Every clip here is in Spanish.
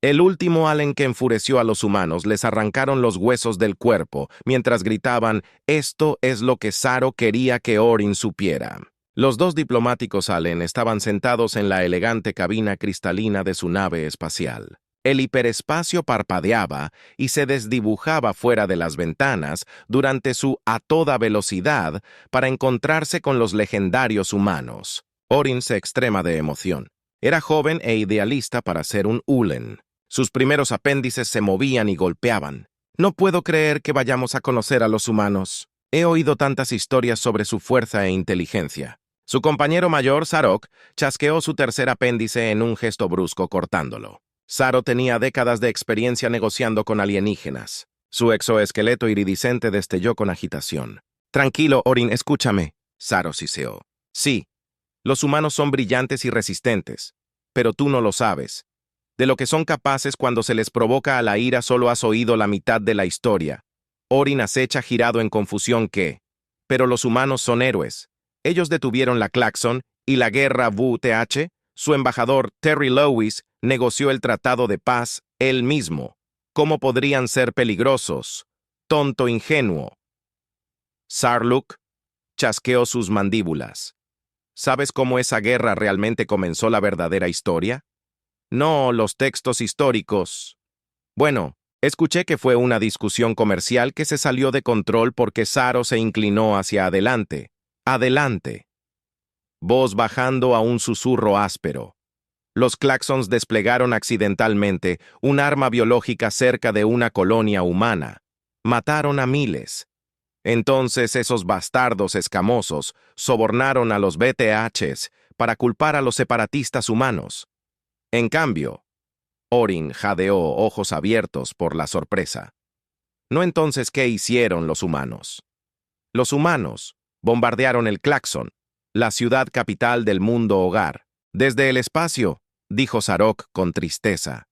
El último alien que enfureció a los humanos les arrancaron los huesos del cuerpo, mientras gritaban, «Esto es lo que Saro quería que Orin supiera». Los dos diplomáticos alien estaban sentados en la elegante cabina cristalina de su nave espacial. El hiperespacio parpadeaba y se desdibujaba fuera de las ventanas durante su a toda velocidad para encontrarse con los legendarios humanos. Orin se extrema de emoción. Era joven e idealista para ser un Ulen. Sus primeros apéndices se movían y golpeaban. «No puedo creer que vayamos a conocer a los humanos. He oído tantas historias sobre su fuerza e inteligencia». Su compañero mayor, Sarok, chasqueó su tercer apéndice en un gesto brusco, cortándolo. Saro tenía décadas de experiencia negociando con alienígenas. Su exoesqueleto iridiscente destelló con agitación. «Tranquilo, Orin, escúchame», Saro siseó. «Sí, los humanos son brillantes y resistentes, pero tú no lo sabes. De lo que son capaces cuando se les provoca a la ira solo has oído la mitad de la historia». Orin acecha girado en confusión que, «Pero los humanos son héroes. Ellos detuvieron la Klaxon y la guerra WTH. Su embajador, Terry Lewis, negoció el tratado de paz él mismo. ¿Cómo podrían ser peligrosos? Tonto ingenuo». Sarluk chasqueó sus mandíbulas. «¿Sabes cómo esa guerra realmente comenzó la verdadera historia? No los textos históricos. Bueno, escuché que fue una discusión comercial que se salió de control porque Saro se inclinó hacia adelante. Adelante». Voz bajando a un susurro áspero. Los Klaxons desplegaron accidentalmente un arma biológica cerca de una colonia humana. Mataron a miles. Entonces esos bastardos escamosos sobornaron a los BTHs para culpar a los separatistas humanos. En cambio, Orin jadeó, ojos abiertos por la sorpresa. ¿No entonces qué hicieron los humanos? Los humanos bombardearon el Klaxon, la ciudad capital del mundo hogar. Desde el espacio, dijo Sarok con tristeza.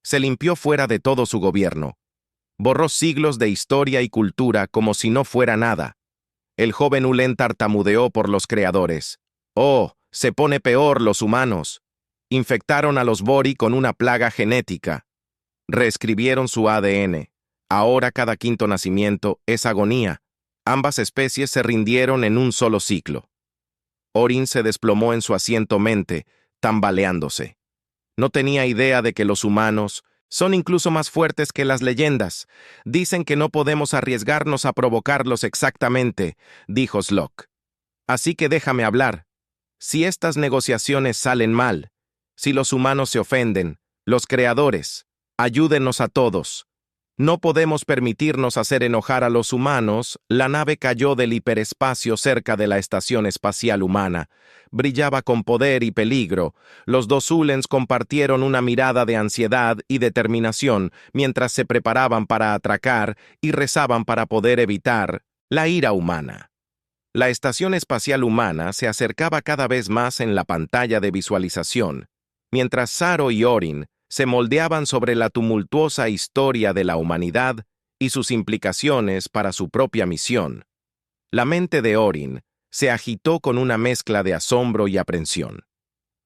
Se limpió fuera de todo su gobierno. Borró siglos de historia y cultura como si no fuera nada. El joven Ulen tartamudeó por los creadores. «Oh, se pone peor los humanos. Infectaron a los Bori con una plaga genética. Reescribieron su ADN. Ahora cada quinto nacimiento es agonía. Ambas especies se rindieron en un solo ciclo». Orin se desplomó en su asiento mente, tambaleándose. No tenía idea de que los humanos son incluso más fuertes que las leyendas. Dicen que no podemos arriesgarnos a provocarlos exactamente, dijo Slok. Así que déjame hablar. Si estas negociaciones salen mal, si los humanos se ofenden, los creadores, ayúdenos a todos. No podemos permitirnos hacer enojar a los humanos. La nave cayó del hiperespacio cerca de la estación espacial humana. Brillaba con poder y peligro. Los dos Ulens compartieron una mirada de ansiedad y determinación mientras se preparaban para atracar y rezaban para poder evitar la ira humana. La estación espacial humana se acercaba cada vez más en la pantalla de visualización, mientras Saro y Orin se moldeaban sobre la tumultuosa historia de la humanidad y sus implicaciones para su propia misión. La mente de Orin se agitó con una mezcla de asombro y aprensión.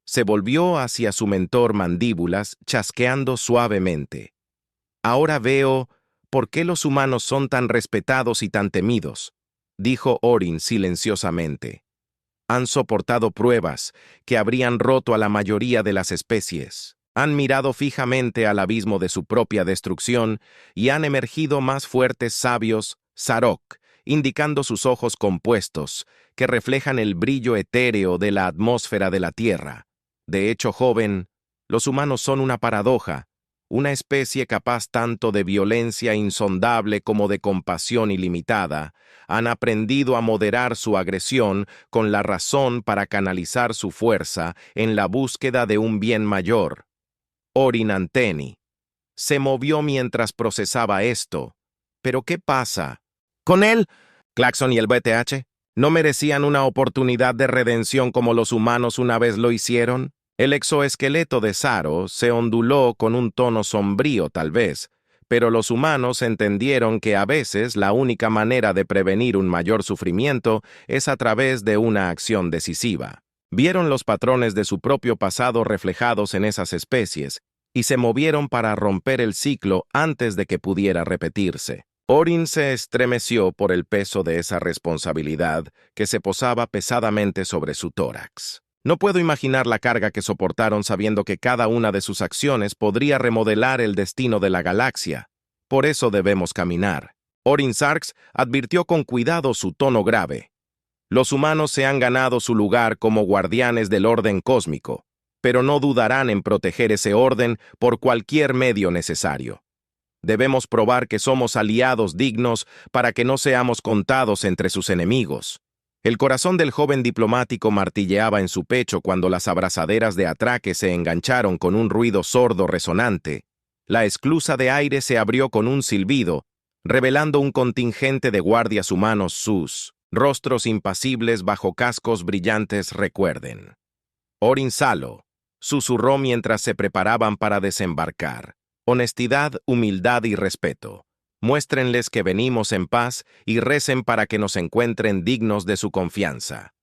Se volvió hacia su mentor mandíbulas, chasqueando suavemente. «Ahora veo por qué los humanos son tan respetados y tan temidos», dijo Orin silenciosamente. «Han soportado pruebas que habrían roto a la mayoría de las especies. Han mirado fijamente al abismo de su propia destrucción y han emergido más fuertes sabios, Sarok, indicando sus ojos compuestos, que reflejan el brillo etéreo de la atmósfera de la Tierra. De hecho, joven, los humanos son una paradoja, una especie capaz tanto de violencia insondable como de compasión ilimitada. Han aprendido a moderar su agresión con la razón para canalizar su fuerza en la búsqueda de un bien mayor». Orin Anteni se movió mientras procesaba esto. ¿Pero qué pasa? ¿Con él? ¿Klaxon y el BTH? ¿No merecían una oportunidad de redención como los humanos una vez lo hicieron? El exoesqueleto de Saro se onduló con un tono sombrío tal vez, pero los humanos entendieron que a veces la única manera de prevenir un mayor sufrimiento es a través de una acción decisiva. Vieron los patrones de su propio pasado reflejados en esas especies y se movieron para romper el ciclo antes de que pudiera repetirse. Orin se estremeció por el peso de esa responsabilidad que se posaba pesadamente sobre su tórax. No puedo imaginar la carga que soportaron sabiendo que cada una de sus acciones podría remodelar el destino de la galaxia. Por eso debemos caminar. Orin Sarks advirtió con cuidado su tono grave. Los humanos se han ganado su lugar como guardianes del orden cósmico, pero no dudarán en proteger ese orden por cualquier medio necesario. Debemos probar que somos aliados dignos para que no seamos contados entre sus enemigos. El corazón del joven diplomático martilleaba en su pecho cuando las abrazaderas de atraque se engancharon con un ruido sordo resonante. La esclusa de aire se abrió con un silbido, revelando un contingente de guardias humanos sus rostros impasibles bajo cascos brillantes recuerden. Orin Salo susurró mientras se preparaban para desembarcar. Honestidad, humildad y respeto. Muéstrenles que venimos en paz y recen para que nos encuentren dignos de su confianza.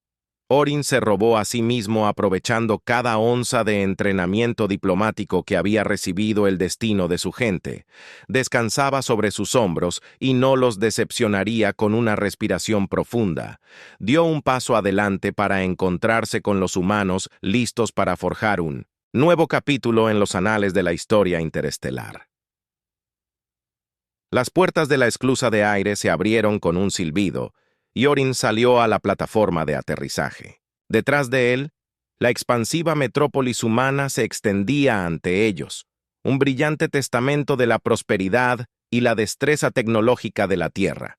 Orin se robó a sí mismo aprovechando cada onza de entrenamiento diplomático que había recibido el destino de su gente. Descansaba sobre sus hombros y no los decepcionaría con una respiración profunda. Dio un paso adelante para encontrarse con los humanos listos para forjar un nuevo capítulo en los anales de la historia interestelar. Las puertas de la esclusa de aire se abrieron con un silbido, y Orin salió a la plataforma de aterrizaje. Detrás de él, la expansiva metrópolis humana se extendía ante ellos, un brillante testamento de la prosperidad y la destreza tecnológica de la Tierra.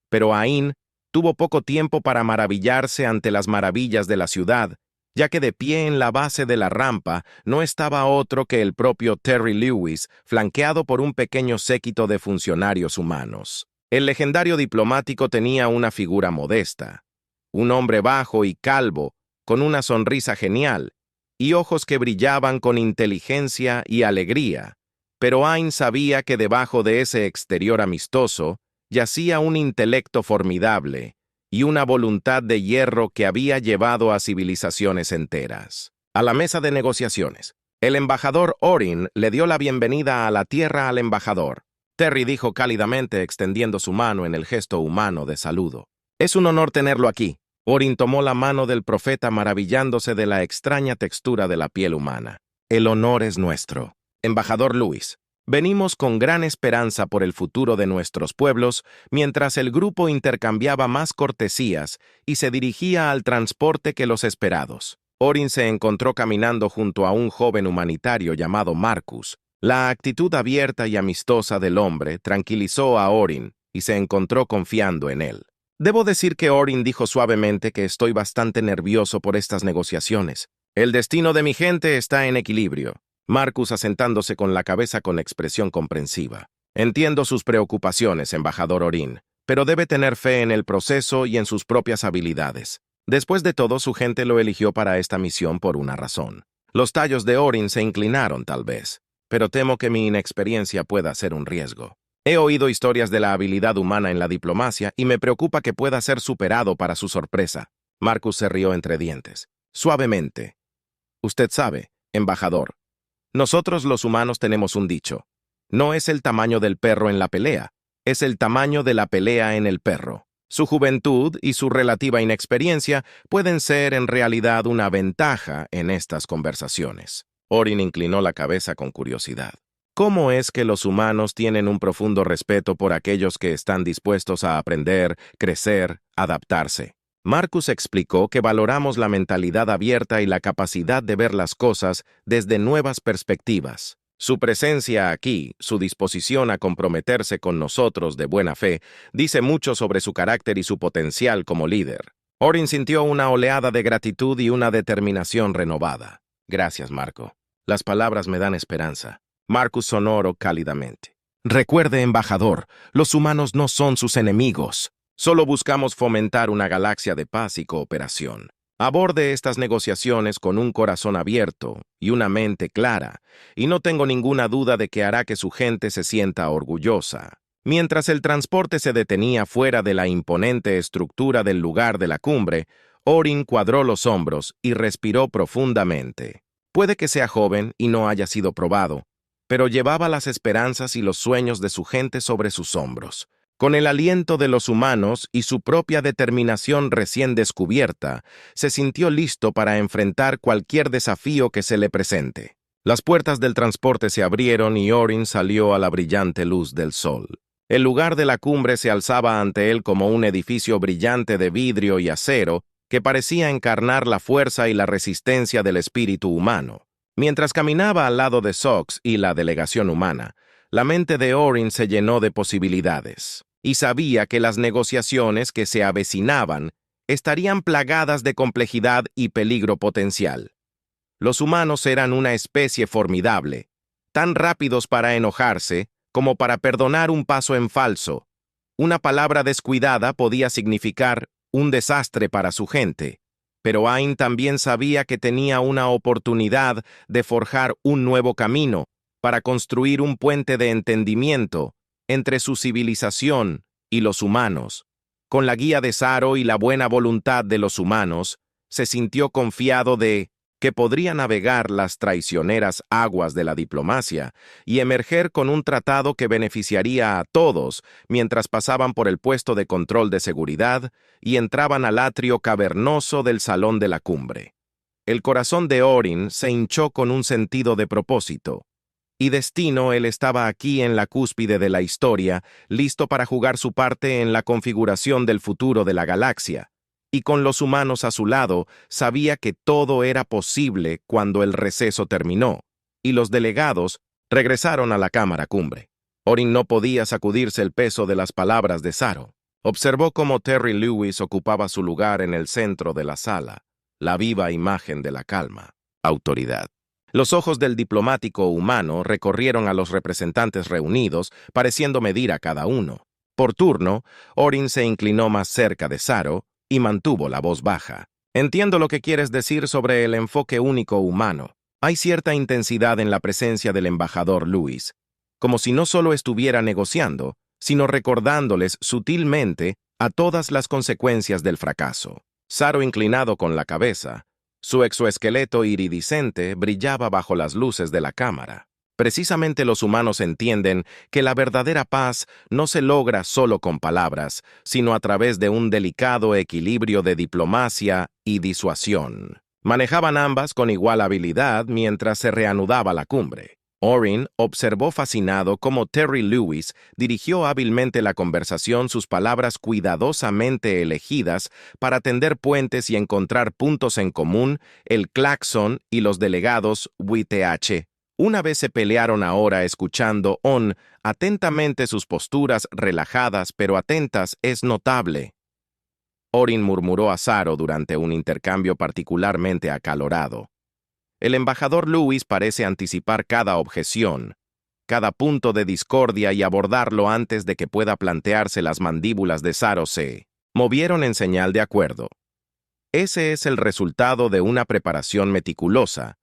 Pero Ain tuvo poco tiempo para maravillarse ante las maravillas de la ciudad, ya que de pie en la base de la rampa no estaba otro que el propio Terry Lewis, flanqueado por un pequeño séquito de funcionarios humanos. El legendario diplomático tenía una figura modesta, un hombre bajo y calvo, con una sonrisa genial, y ojos que brillaban con inteligencia y alegría, pero Ain sabía que debajo de ese exterior amistoso yacía un intelecto formidable y una voluntad de hierro que había llevado a civilizaciones enteras. A la mesa de negociaciones, el embajador Orin le dio la bienvenida a la Tierra al embajador. Terry dijo cálidamente extendiendo su mano en el gesto humano de saludo. «Es un honor tenerlo aquí». Orin tomó la mano del profeta maravillándose de la extraña textura de la piel humana. «El honor es nuestro. Embajador Lewis, venimos con gran esperanza por el futuro de nuestros pueblos mientras el grupo intercambiaba más cortesías y se dirigía al transporte que los esperados. Orin se encontró caminando junto a un joven humanitario llamado Marcus. La actitud abierta y amistosa del hombre tranquilizó a Orin y se encontró confiando en él. Debo decir que Orin dijo suavemente que estoy bastante nervioso por estas negociaciones. El destino de mi gente está en equilibrio. Marcus asentándose con la cabeza con expresión comprensiva. Entiendo sus preocupaciones, embajador Orin, pero debe tener fe en el proceso y en sus propias habilidades. Después de todo, su gente lo eligió para esta misión por una razón. Los tallos de Orin se inclinaron, tal vez, pero temo que mi inexperiencia pueda ser un riesgo. He oído historias de la habilidad humana en la diplomacia y me preocupa que pueda ser superado para su sorpresa. Marcus se rió entre dientes. Suavemente. Usted sabe, embajador, nosotros los humanos tenemos un dicho. No es el tamaño del perro en la pelea, es el tamaño de la pelea en el perro. Su juventud y su relativa inexperiencia pueden ser en realidad una ventaja en estas conversaciones. Orin inclinó la cabeza con curiosidad. ¿Cómo es que los humanos tienen un profundo respeto por aquellos que están dispuestos a aprender, crecer, adaptarse? Marcus explicó que valoramos la mentalidad abierta y la capacidad de ver las cosas desde nuevas perspectivas. Su presencia aquí, su disposición a comprometerse con nosotros de buena fe, dice mucho sobre su carácter y su potencial como líder. Orin sintió una oleada de gratitud y una determinación renovada. Gracias, Marco. Las palabras me dan esperanza. Marcus sonoro cálidamente. Recuerde, embajador, los humanos no son sus enemigos. Solo buscamos fomentar una galaxia de paz y cooperación. Aborde estas negociaciones con un corazón abierto y una mente clara, y no tengo ninguna duda de que hará que su gente se sienta orgullosa. Mientras el transporte se detenía fuera de la imponente estructura del lugar de la cumbre, Orin cuadró los hombros y respiró profundamente. Puede que sea joven y no haya sido probado, pero llevaba las esperanzas y los sueños de su gente sobre sus hombros. Con el aliento de los humanos y su propia determinación recién descubierta, se sintió listo para enfrentar cualquier desafío que se le presente. Las puertas del transporte se abrieron y Orin salió a la brillante luz del sol. El lugar de la cumbre se alzaba ante él como un edificio brillante de vidrio y acero que parecía encarnar la fuerza y la resistencia del espíritu humano. Mientras caminaba al lado de Sox y la delegación humana, la mente de Orin se llenó de posibilidades, y sabía que las negociaciones que se avecinaban estarían plagadas de complejidad y peligro potencial. Los humanos eran una especie formidable, tan rápidos para enojarse como para perdonar un paso en falso. Una palabra descuidada podía significar un desastre para su gente, pero Ain también sabía que tenía una oportunidad de forjar un nuevo camino para construir un puente de entendimiento entre su civilización y los humanos. Con la guía de Saro y la buena voluntad de los humanos, se sintió confiado de que podría navegar las traicioneras aguas de la diplomacia y emerger con un tratado que beneficiaría a todos mientras pasaban por el puesto de control de seguridad y entraban al atrio cavernoso del salón de la cumbre. El corazón de Orin se hinchó con un sentido de propósito. Y destino, él estaba aquí en la cúspide de la historia, listo para jugar su parte en la configuración del futuro de la galaxia. Y con los humanos a su lado, sabía que todo era posible cuando el receso terminó, y los delegados regresaron a la cámara cumbre. Orin no podía sacudirse el peso de las palabras de Saro. Observó cómo Terry Lewis ocupaba su lugar en el centro de la sala, la viva imagen de la calma, autoridad. Los ojos del diplomático humano recorrieron a los representantes reunidos, pareciendo medir a cada uno. Por turno, Orin se inclinó más cerca de Saro y mantuvo la voz baja. Entiendo lo que quieres decir sobre el enfoque único humano. Hay cierta intensidad en la presencia del embajador Lewis, como si no solo estuviera negociando, sino recordándoles sutilmente a todas las consecuencias del fracaso. Saro, inclinado con la cabeza, su exoesqueleto iridiscente brillaba bajo las luces de la cámara. Precisamente los humanos entienden que la verdadera paz no se logra solo con palabras, sino a través de un delicado equilibrio de diplomacia y disuasión. Manejaban ambas con igual habilidad mientras se reanudaba la cumbre. Orin observó fascinado cómo Terry Lewis dirigió hábilmente la conversación, sus palabras cuidadosamente elegidas para tender puentes y encontrar puntos en común. El claxon y los delegados WTH una vez se pelearon, ahora escuchando atentamente sus posturas relajadas pero atentas. Es notable. Orin murmuró a Saro durante un intercambio particularmente acalorado. El embajador Lewis parece anticipar cada objeción, cada punto de discordia y abordarlo antes de que pueda plantearse. Las mandíbulas de Saro se movieron en señal de acuerdo. Ese es el resultado de una preparación meticulosa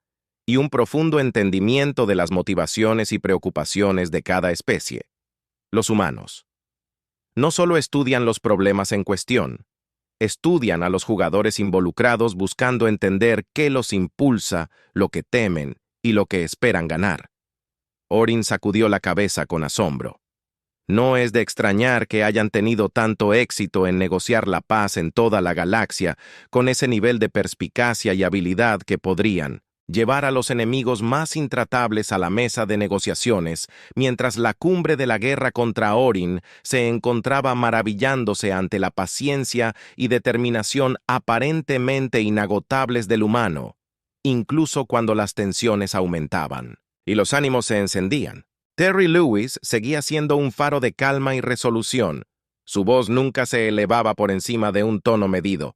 y un profundo entendimiento de las motivaciones y preocupaciones de cada especie. Los humanos no solo estudian los problemas en cuestión, estudian a los jugadores involucrados buscando entender qué los impulsa, lo que temen y lo que esperan ganar. Orin sacudió la cabeza con asombro. No es de extrañar que hayan tenido tanto éxito en negociar la paz en toda la galaxia con ese nivel de perspicacia y habilidad que podrían llevar a los enemigos más intratables a la mesa de negociaciones, mientras la cumbre de la guerra contra Orin se encontraba maravillándose ante la paciencia y determinación aparentemente inagotables del humano, incluso cuando las tensiones aumentaban y los ánimos se encendían. Terry Lewis seguía siendo un faro de calma y resolución. Su voz nunca se elevaba por encima de un tono medido.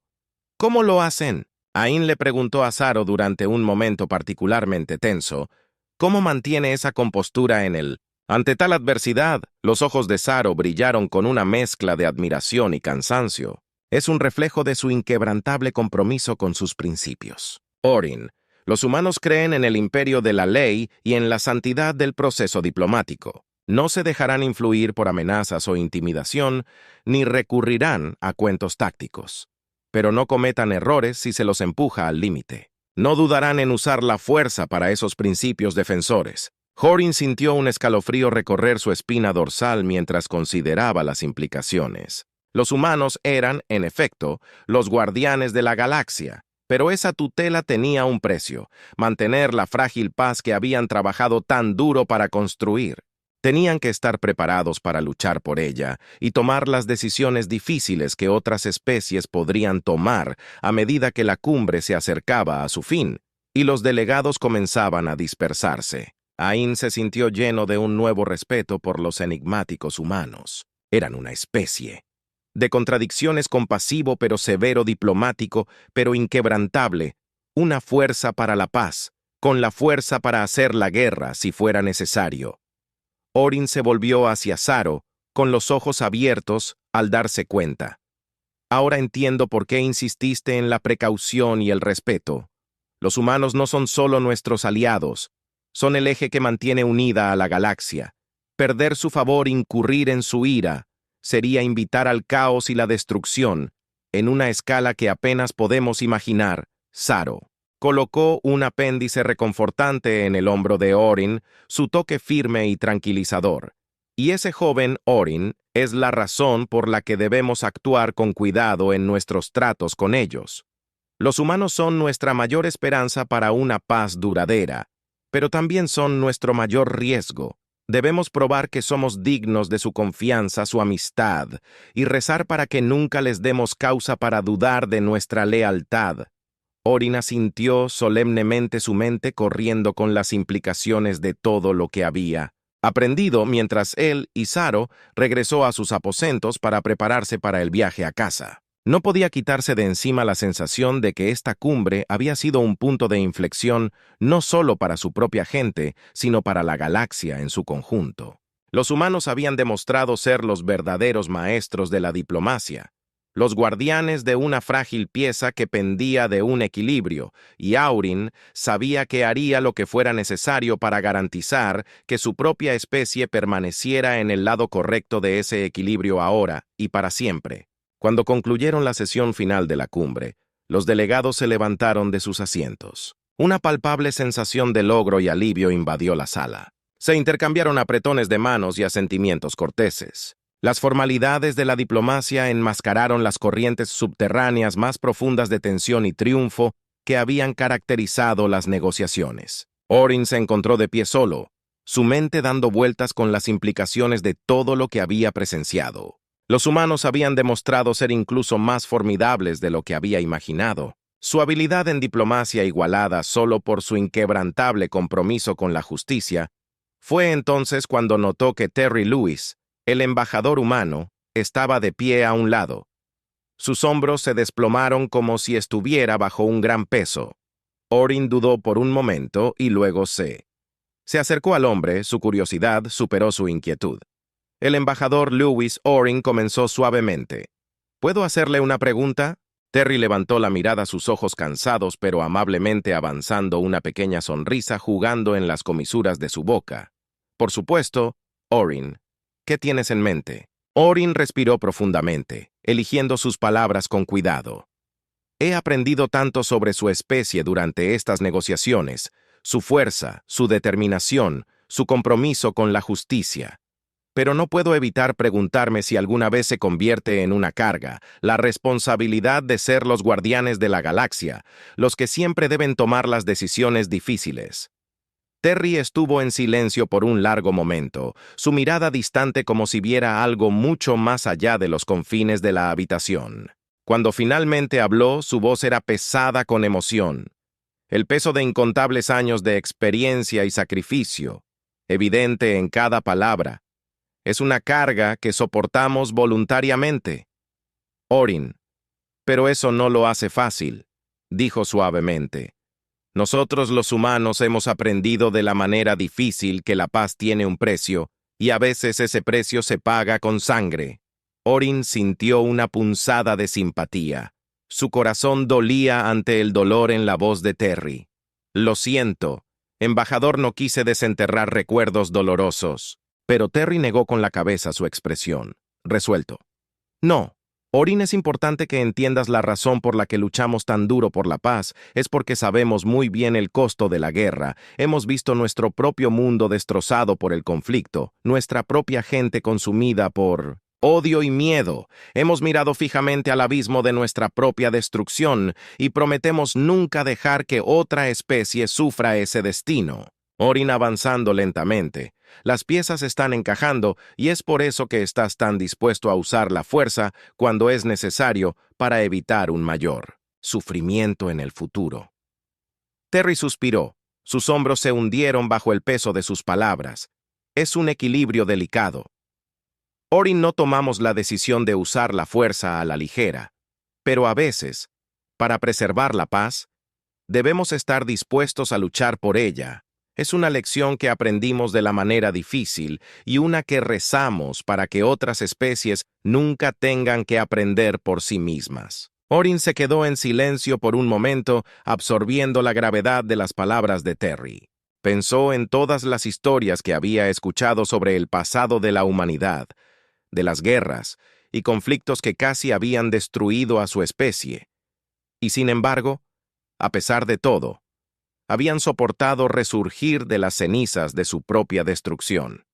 ¿Cómo lo hacen? Ain le preguntó a Saro durante un momento particularmente tenso. ¿Cómo mantiene esa compostura en él? Ante tal adversidad, los ojos de Saro brillaron con una mezcla de admiración y cansancio. Es un reflejo de su inquebrantable compromiso con sus principios. Orin, los humanos creen en el imperio de la ley y en la santidad del proceso diplomático. No se dejarán influir por amenazas o intimidación, ni recurrirán a cuentos tácticos. Pero no cometan errores si se los empuja al límite. No dudarán en usar la fuerza para esos principios defensores. Orin sintió un escalofrío recorrer su espina dorsal mientras consideraba las implicaciones. Los humanos eran, en efecto, los guardianes de la galaxia, pero esa tutela tenía un precio: mantener la frágil paz que habían trabajado tan duro para construir. Tenían que estar preparados para luchar por ella y tomar las decisiones difíciles que otras especies podrían tomar a medida que la cumbre se acercaba a su fin, y los delegados comenzaban a dispersarse. Ain se sintió lleno de un nuevo respeto por los enigmáticos humanos. Eran una especie de contradicciones, compasivo pero severo, diplomático pero inquebrantable, una fuerza para la paz, con la fuerza para hacer la guerra si fuera necesario. Orin se volvió hacia Saro, con los ojos abiertos, al darse cuenta. Ahora entiendo por qué insististe en la precaución y el respeto. Los humanos no son solo nuestros aliados, son el eje que mantiene unida a la galaxia. Perder su favor, incurrir en su ira, sería invitar al caos y la destrucción, en una escala que apenas podemos imaginar. Saro colocó un apéndice reconfortante en el hombro de Orin, su toque firme y tranquilizador. Y ese joven Orin es la razón por la que debemos actuar con cuidado en nuestros tratos con ellos. Los humanos son nuestra mayor esperanza para una paz duradera, pero también son nuestro mayor riesgo. Debemos probar que somos dignos de su confianza, su amistad, y rezar para que nunca les demos causa para dudar de nuestra lealtad. Orin asintió solemnemente, su mente corriendo con las implicaciones de todo lo que había aprendido mientras él y Saro regresó a sus aposentos para prepararse para el viaje a casa. No podía quitarse de encima la sensación de que esta cumbre había sido un punto de inflexión no solo para su propia gente, sino para la galaxia en su conjunto. Los humanos habían demostrado ser los verdaderos maestros de la diplomacia, los guardianes de una frágil pieza que pendía de un equilibrio, y Aurin sabía que haría lo que fuera necesario para garantizar que su propia especie permaneciera en el lado correcto de ese equilibrio ahora y para siempre. Cuando concluyeron la sesión final de la cumbre, los delegados se levantaron de sus asientos. Una palpable sensación de logro y alivio invadió la sala. Se intercambiaron apretones de manos y asentimientos corteses. Las formalidades de la diplomacia enmascararon las corrientes subterráneas más profundas de tensión y triunfo que habían caracterizado las negociaciones. Orin se encontró de pie solo, su mente dando vueltas con las implicaciones de todo lo que había presenciado. Los humanos habían demostrado ser incluso más formidables de lo que había imaginado. Su habilidad en diplomacia, igualada solo por su inquebrantable compromiso con la justicia, fue entonces cuando notó que Terry Lewis, el embajador humano, estaba de pie a un lado. Sus hombros se desplomaron como si estuviera bajo un gran peso. Orin dudó por un momento y luego se acercó al hombre. Su curiosidad superó su inquietud. El embajador Lewis. Orin comenzó suavemente. ¿Puedo hacerle una pregunta? Terry levantó la mirada, sus ojos cansados pero amablemente avanzando, una pequeña sonrisa jugando en las comisuras de su boca. Por supuesto, Orin. ¿Qué tienes en mente? Orin respiró profundamente, eligiendo sus palabras con cuidado. He aprendido tanto sobre su especie durante estas negociaciones, su fuerza, su determinación, su compromiso con la justicia. Pero no puedo evitar preguntarme si alguna vez se convierte en una carga, la responsabilidad de ser los guardianes de la galaxia, los que siempre deben tomar las decisiones difíciles. Terry estuvo en silencio por un largo momento, su mirada distante como si viera algo mucho más allá de los confines de la habitación. Cuando finalmente habló, su voz era pesada con emoción. El peso de incontables años de experiencia y sacrificio, evidente en cada palabra, es una carga que soportamos voluntariamente. Orin, pero eso no lo hace fácil, dijo suavemente. Nosotros los humanos hemos aprendido de la manera difícil que la paz tiene un precio, y a veces ese precio se paga con sangre. Orin sintió una punzada de simpatía. Su corazón dolía ante el dolor en la voz de Terry. Lo siento, embajador, no quise desenterrar recuerdos dolorosos. Pero Terry negó con la cabeza, su expresión resuelto. No, Orin, es importante que entiendas la razón por la que luchamos tan duro por la paz. Es porque sabemos muy bien el costo de la guerra. Hemos visto nuestro propio mundo destrozado por el conflicto, nuestra propia gente consumida por odio y miedo. Hemos mirado fijamente al abismo de nuestra propia destrucción y prometemos nunca dejar que otra especie sufra ese destino. Orin, avanzando lentamente. Las piezas están encajando y es por eso que estás tan dispuesto a usar la fuerza cuando es necesario para evitar un mayor sufrimiento en el futuro. Terry suspiró. Sus hombros se hundieron bajo el peso de sus palabras. Es un equilibrio delicado. Orin, no tomamos la decisión de usar la fuerza a la ligera, pero a veces, para preservar la paz, debemos estar dispuestos a luchar por ella. Es una lección que aprendimos de la manera difícil y una que rezamos para que otras especies nunca tengan que aprender por sí mismas. Orin se quedó en silencio por un momento, absorbiendo la gravedad de las palabras de Terry. Pensó en todas las historias que había escuchado sobre el pasado de la humanidad, de las guerras y conflictos que casi habían destruido a su especie. Y sin embargo, a pesar de todo, habían soportado resurgir de las cenizas de su propia destrucción,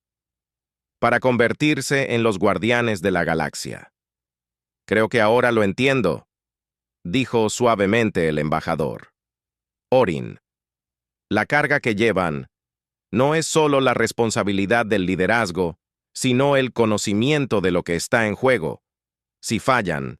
para convertirse en los guardianes de la galaxia. Creo que ahora lo entiendo, dijo suavemente el embajador. Orin, la carga que llevan no es solo la responsabilidad del liderazgo, sino el conocimiento de lo que está en juego. Si fallan,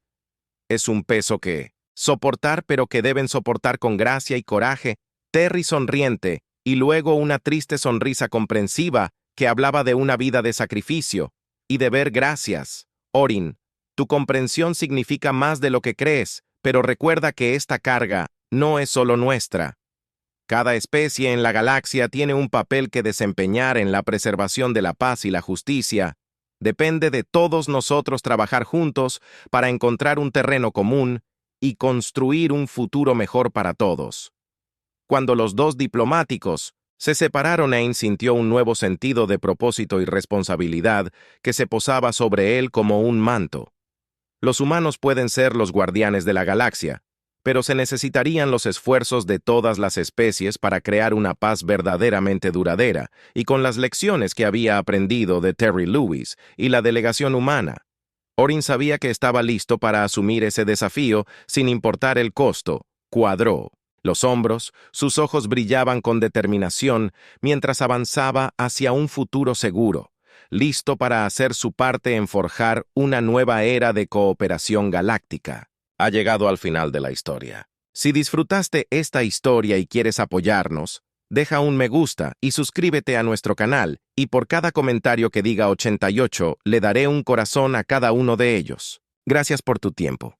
es un peso que soportar, pero que deben soportar con gracia y coraje. Terry sonriente, y luego una triste sonrisa comprensiva que hablaba de una vida de sacrificio y de ver gracias. Orin, tu comprensión significa más de lo que crees, pero recuerda que esta carga no es solo nuestra. Cada especie en la galaxia tiene un papel que desempeñar en la preservación de la paz y la justicia. Depende de todos nosotros trabajar juntos para encontrar un terreno común y construir un futuro mejor para todos. Cuando los dos diplomáticos se separaron, Aang sintió un nuevo sentido de propósito y responsabilidad que se posaba sobre él como un manto. Los humanos pueden ser los guardianes de la galaxia, pero se necesitarían los esfuerzos de todas las especies para crear una paz verdaderamente duradera, y con las lecciones que había aprendido de Terry Lewis y la delegación humana, Orin sabía que estaba listo para asumir ese desafío sin importar el costo. Cuadró los hombros, sus ojos brillaban con determinación mientras avanzaba hacia un futuro seguro, listo para hacer su parte en forjar una nueva era de cooperación galáctica. Ha llegado al final de la historia. Si disfrutaste esta historia y quieres apoyarnos, deja un me gusta y suscríbete a nuestro canal, y por cada comentario que diga 88 le daré un corazón a cada uno de ellos. Gracias por tu tiempo.